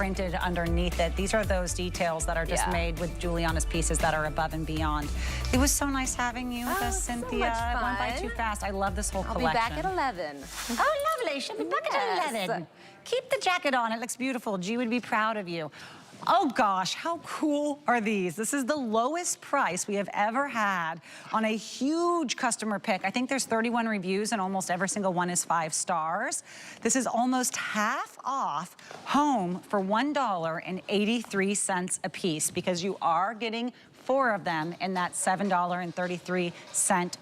printed underneath it. These are those details that are just made with Juliana's pieces that are above and beyond. It was so nice having you with us, Cynthia. So much fun. It went by too fast. I love this whole collection. I'll be back at 11. Oh, lovely. She'll be back at 11. Keep the jacket on. It looks beautiful. G would be proud of you. Oh gosh, how cool are these? This is the lowest price we have ever had on a huge customer pick. I think there's 31 reviews and almost every single one is 5 stars. This is almost half off home for $1.83 a piece because you are getting 4 of them in that $7.33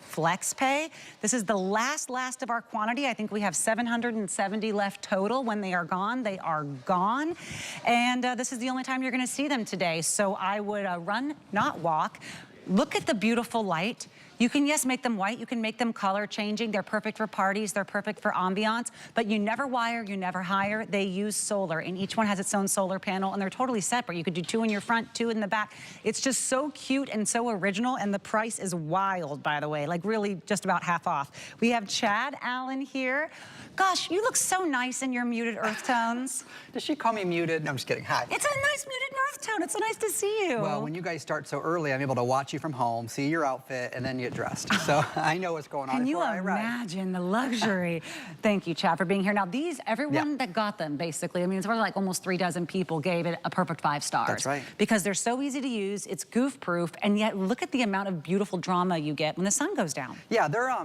flex pay. This is the last of our quantity. I think we have 770 left total. When they are gone, they are gone. And this is the only time you're gonna see them today. So I would run, not walk. Look at the beautiful light. You can, yes, make them white. You can make them color changing. They're perfect for parties. They're perfect for ambiance. But you never wire, you never hire. They use solar, and each one has its own solar panel, and they're totally separate. You could do 2 in your front, 2 in the back. It's just so cute and so original, and the price is wild, by the way, like really just about half off. We have Chad Allen here. Gosh, you look so nice in your muted earth tones. Does she call me muted? No, I'm just kidding. Hi. It's a nice muted earth tone. It's so nice to see you. Well, when you guys start so early, I'm able to watch you from home, see your outfit, and then get dressed. So I know what's going on. Can you imagine the luxury? Thank you, Chad, for being here. Now, these, everyone that got them, basically, I mean, it's probably like almost 3 dozen people gave it a perfect 5 stars. That's right. Because they're so easy to use, it's goof-proof, and yet look at the amount of beautiful drama you get when the sun goes down. Yeah, they're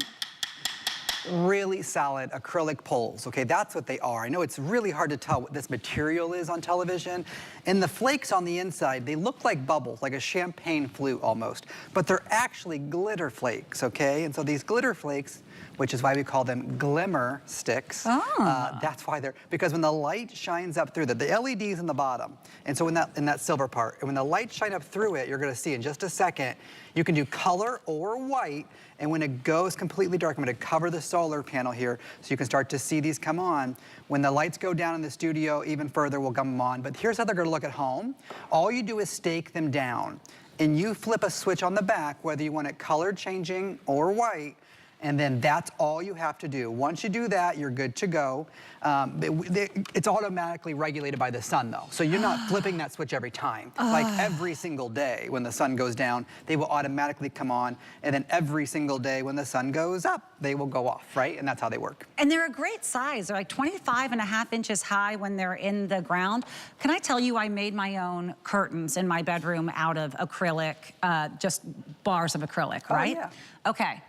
really solid acrylic poles, okay? That's what they are. I know it's really hard to tell what this material is on television. And the flakes on the inside, they look like bubbles, like a champagne flute almost, but they're actually glitter flakes, okay? And so these glitter flakes, which is why we call them Glimmer sticks. That's why they're, because when the light shines up through the LED's in the bottom, and so in that silver part, and when the light shine up through it, you're gonna see in just a second, you can do color or white, and when it goes completely dark, I'm gonna cover the solar panel here so you can start to see these come on. When the lights go down in the studio even further, we'll come on. But here's how they're gonna look at home. All you do is stake them down, and you flip a switch on the back, whether you want it color changing or white, and then that's all you have to do. Once you do that, you're good to go. It's automatically regulated by the sun though. So you're not flipping that switch every time. Like every single day when the sun goes down, they will automatically come on. And then every single day when the sun goes up, they will go off, right? And that's how they work. And they're a great size. They're like 25.5 inches high when they're in the ground. Can I tell you, I made my own curtains in my bedroom out of acrylic, just bars of acrylic, right? Yeah. Okay.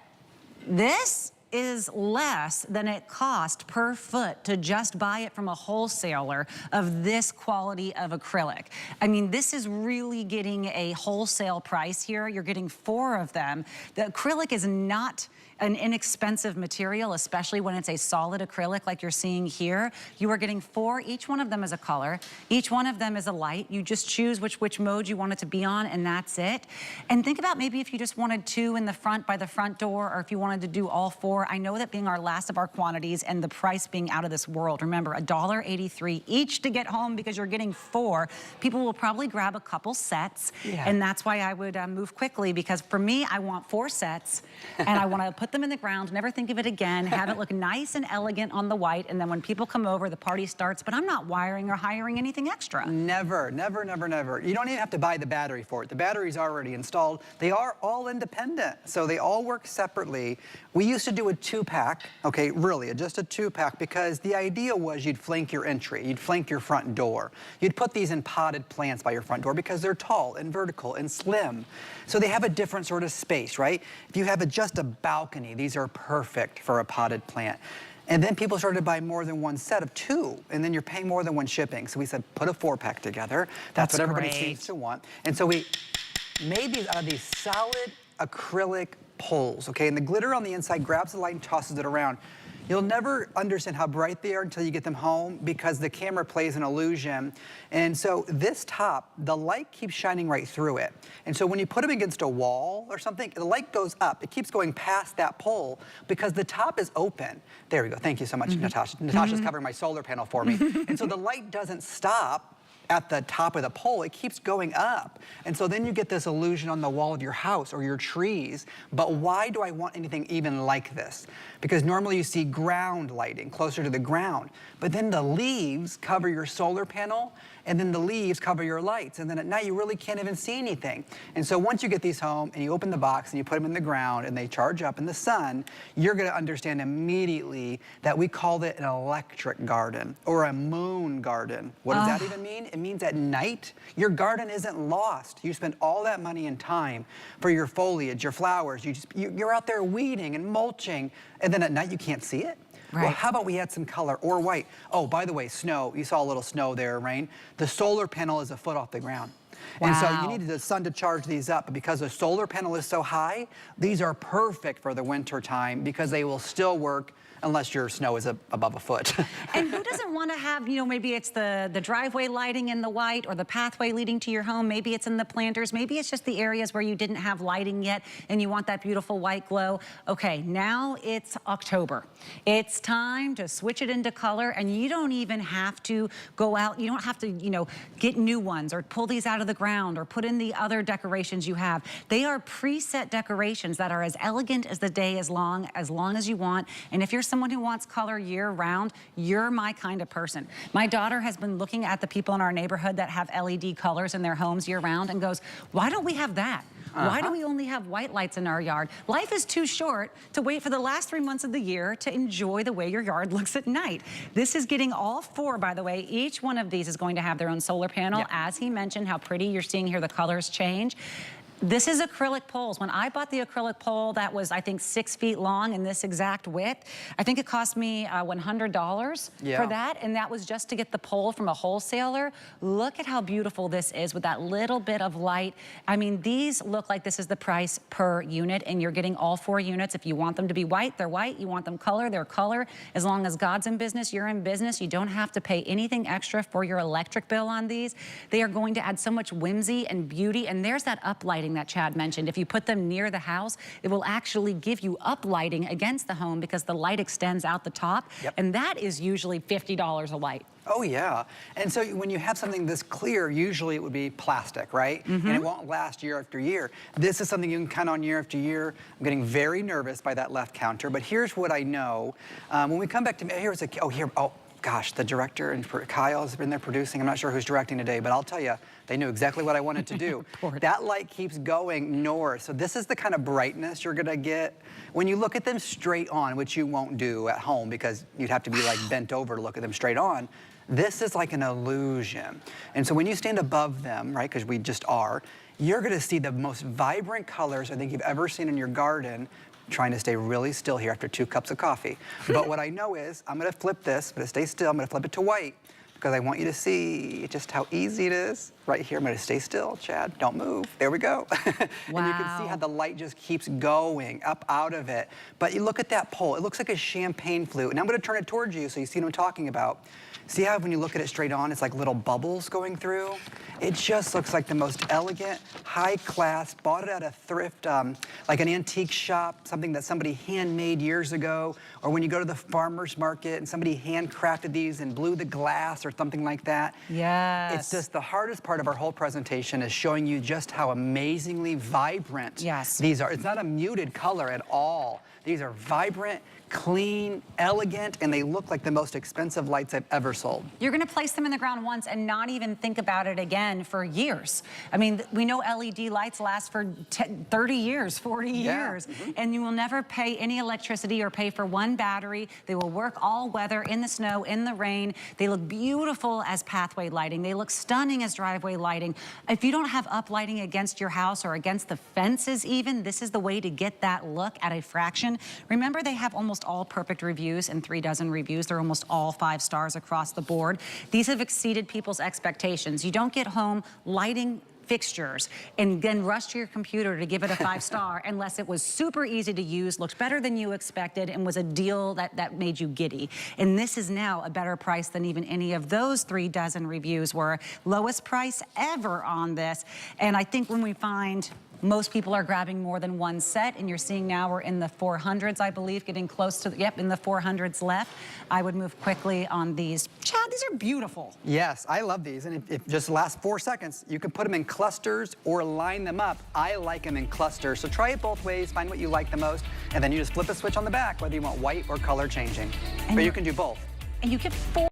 This is less than it cost per foot to just buy it from a wholesaler of this quality of acrylic. I mean, this is really getting a wholesale price here. You're getting 4 of them. The acrylic is not an inexpensive material, especially when it's a solid acrylic like you're seeing here. You are getting 4. Each one of them is a color. Each one of them is a light. You just choose which mode you want it to be on, and that's it. And think about maybe if you just wanted 2 in the front by the front door, or if you wanted to do all 4. I know that being our last of our quantities and the price being out of this world, remember, $1.83 each to get home because you're getting 4. People will probably grab a couple sets, and that's why I would move quickly, because for me, I want 4 sets, and I want to put them in the ground, never think of it again, have it look nice and elegant on the white, and then when people come over, the party starts, but I'm not wiring or hiring anything extra. Never, never, never, never. You don't even have to buy the battery for it. The battery's already installed. They are all independent, so they all work separately. We used to do a 2-pack, okay, really, just a 2-pack, because the idea was you'd flank your entry, you'd flank your front door. You'd put these in potted plants by your front door because they're tall and vertical and slim. So they have a different sort of space, right? If you have just a balcony, these are perfect for a potted plant. And then people started to buy more than 1 set of 2, and then you're paying more than 1 shipping. So we said, put a 4-pack together. That's what everybody seems to want. And so we made these out of these solid acrylic poles, okay? And the glitter on the inside grabs the light and tosses it around. You'll never understand how bright they are until you get them home, because the camera plays an illusion. And so this top, the light keeps shining right through it. And so when you put them against a wall or something, the light goes up. It keeps going past that pole because the top is open. There we go. Thank you so much, Natasha. Natasha's covering my solar panel for me. And so the light doesn't stop at the top of the pole, it keeps going up. And so then you get this illusion on the wall of your house or your trees. But why do I want anything even like this? Because normally you see ground lighting, closer to the ground. But then the leaves cover your solar panel, and then the leaves cover your lights. And then at night, you really can't even see anything. And so once you get these home and you open the box and you put them in the ground and they charge up in the sun, you're gonna understand immediately that we called it an electric garden or a moon garden. What does that even mean? It means at night, your garden isn't lost. You spend all that money and time for your foliage, your flowers. You're out there weeding and mulching, and then at night you can't see it. Right. Well, how about we add some color or white? Oh, by the way, snow. You saw a little snow there, rain. The solar panel is a foot off the ground. Wow. And so you needed the sun to charge these up, but because the solar panel is so high, these are perfect for the winter time because they will still work unless your snow is above a foot. And who doesn't want to have, you know, maybe it's the driveway lighting in the white or the pathway leading to your home. Maybe it's in the planters. Maybe it's just the areas where you didn't have lighting yet and you want that beautiful white glow. Okay, now it's October. It's time to switch it into color, and you don't even have to go out. You don't have to, you know, get new ones or pull these out of the ground or put in the other decorations you have. They are preset decorations that are as elegant as the day as long as you want. And if you're someone who wants color year round, you're my kind of person. My daughter has been looking at the people in our neighborhood that have LED colors in their homes year round and goes, why don't we have that? Why do we only have white lights in our yard? Life is too short to wait for the last 3 months of the year to enjoy the way your yard looks at night. This is getting all four, by the way. Each one of these is going to have their own solar panel. Yep. As he mentioned, how pretty you're seeing here, the colors change. This is acrylic poles. When I bought the acrylic pole that was, I think, 6 feet long in this exact width, I think it cost me $100 for that, and that was just to get the pole from a wholesaler. Look at how beautiful this is with that little bit of light. I mean, these look like this is the price per unit, and you're getting all 4 units. If you want them to be white, they're white. You want them color, they're color. As long as God's in business, you're in business. You don't have to pay anything extra for your electric bill on these. They are going to add so much whimsy and beauty, and there's that uplighting that Chad mentioned. If you put them near the house, it will actually give you uplighting against the home because the light extends out the top. Yep. And that is usually $50 a light. Oh yeah, and so when you have something this clear, usually it would be plastic, right? And it won't last year after year. This is something you can count on year after year. I'm getting very nervous by that left counter, but here's what I know. When we come back to, gosh, the director and Kyle has been there producing. I'm not sure who's directing today, but I'll tell you, they knew exactly what I wanted to do. That light keeps going north. So this is the kind of brightness you're gonna get when you look at them straight on, which you won't do at home because you'd have to be like bent over to look at them straight on. This is like an illusion. And so when you stand above them, right, because we just are, you're gonna see the most vibrant colors I think you've ever seen in your garden. Trying to stay really still here after 2 cups of coffee. But what I know is I'm gonna flip this, but stay still. I'm gonna flip it to white because I want you to see just how easy it is. Right here, I'm gonna stay still, Chad, don't move. There we go. Wow. And you can see how the light just keeps going up out of it. But you look at that pole, it looks like a champagne flute. And I'm gonna turn it towards you so you see what I'm talking about. See how when you look at it straight on, it's like little bubbles going through? It just looks like the most elegant, high class, bought it at a thrift, like an antique shop, something that somebody handmade years ago, or when you go to the farmer's market and somebody handcrafted these and blew the glass or something like that. Yes. It's just the hardest part of our whole presentation is showing you just how amazingly vibrant these are. It's not a muted color at all. These are vibrant, clean, elegant, and they look like the most expensive lights I've ever sold. You're gonna place them in the ground once and not even think about it again for years. I mean, we know LED lights last for 30 years, 40 years, and you will never pay any electricity or pay for one battery. They will work all weather, in the snow, in the rain. They look beautiful as pathway lighting. They look stunning as driveway lighting. If you don't have uplighting against your house or against the fences even, this is the way to get that look at a fraction. Remember, they have almost all perfect reviews and 3 dozen reviews. They're almost all 5 stars across the board. These have exceeded people's expectations. You don't get home lighting fixtures and then rush to your computer to give it a 5-star unless it was super easy to use, looked better than you expected, and was a deal that made you giddy. And this is now a better price than even any of those 3 dozen reviews were. Lowest price ever on this. And I think when we find Most people are grabbing more than one set, and you're seeing now we're in the 400s, I believe, getting close to, yep, in the 400s left. I would move quickly on these. Chad, these are beautiful. Yes, I love these. And if just the last 4 seconds, you can put them in clusters or line them up. I like them in clusters. So try it both ways, find what you like the most, and then you just flip a switch on the back, whether you want white or color changing. But you can do both. And you get 4